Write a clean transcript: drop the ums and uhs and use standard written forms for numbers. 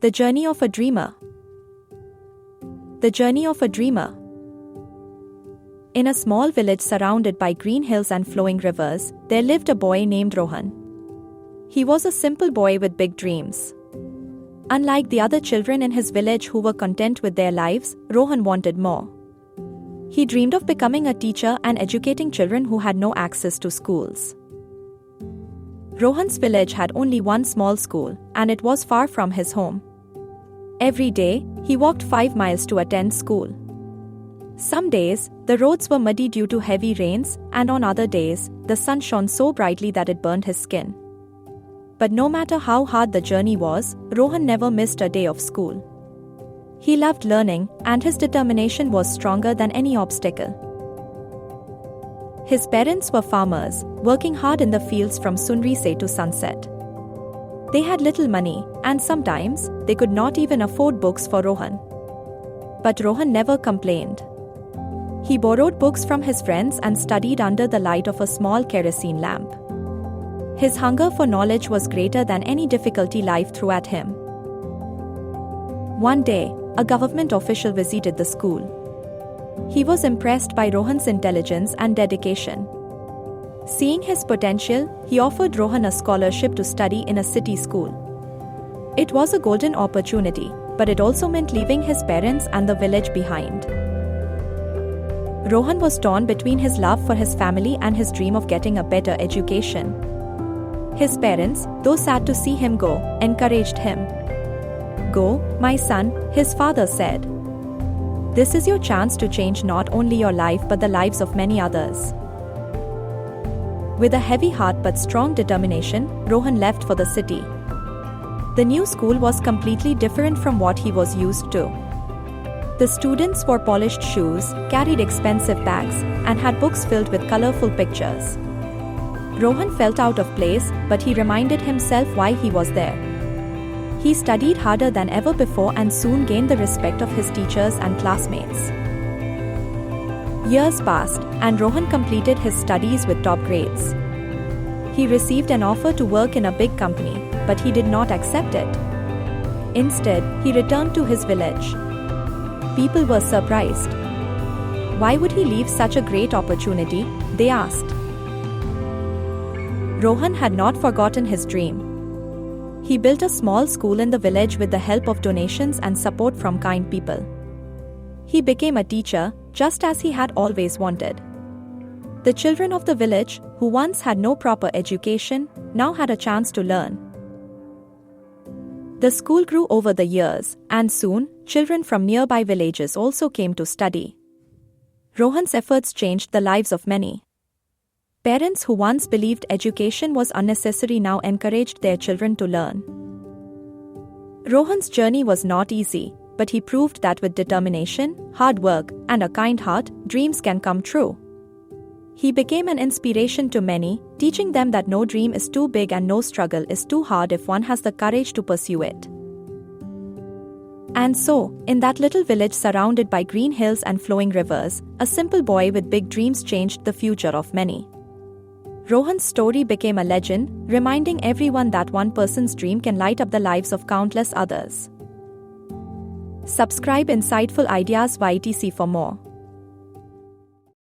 The Journey of a Dreamer. The Journey of a Dreamer. In a small village surrounded by green hills and flowing rivers, there lived a boy named Rohan. He was a simple boy with big dreams. Unlike the other children in his village who were content with their lives, Rohan wanted more. He dreamed of becoming a teacher and educating children who had no access to schools. Rohan's village had only one small school, and it was far from his home. Every day, he walked 5 miles to attend school. Some days, the roads were muddy due to heavy rains, and on other days, the sun shone so brightly that it burned his skin. But no matter how hard the journey was, Rohan never missed a day of school. He loved learning, and his determination was stronger than any obstacle. His parents were farmers, working hard in the fields from sunrise to sunset. They had little money, and sometimes, they could not even afford books for Rohan. But Rohan never complained. He borrowed books from his friends and studied under the light of a small kerosene lamp. His hunger for knowledge was greater than any difficulty life threw at him. One day, a government official visited the school. He was impressed by Rohan's intelligence and dedication. Seeing his potential, he offered Rohan a scholarship to study in a city school. It was a golden opportunity, but it also meant leaving his parents and the village behind. Rohan was torn between his love for his family and his dream of getting a better education. His parents, though sad to see him go, encouraged him. "Go, my son," his father said. "This is your chance to change not only your life but the lives of many others." With a heavy heart but strong determination, Rohan left for the city. The new school was completely different from what he was used to. The students wore polished shoes, carried expensive bags, and had books filled with colorful pictures. Rohan felt out of place, but he reminded himself why he was there. He studied harder than ever before and soon gained the respect of his teachers and classmates. Years passed, and Rohan completed his studies with top grades. He received an offer to work in a big company, but he did not accept it. Instead, he returned to his village. People were surprised. Why would he leave such a great opportunity? They asked. Rohan had not forgotten his dream. He built a small school in the village with the help of donations and support from kind people. He became a teacher, just as he had always wanted. The children of the village, who once had no proper education, now had a chance to learn. The school grew over the years, and soon, children from nearby villages also came to study. Rohan's efforts changed the lives of many. Parents who once believed education was unnecessary now encouraged their children to learn. Rohan's journey was not easy, but he proved that with determination, hard work, and a kind heart, dreams can come true. He became an inspiration to many, teaching them that no dream is too big and no struggle is too hard if one has the courage to pursue it. And so, in that little village surrounded by green hills and flowing rivers, a simple boy with big dreams changed the future of many. Rohan's story became a legend, reminding everyone that one person's dream can light up the lives of countless others. Subscribe Insightful Ideas YTC for more.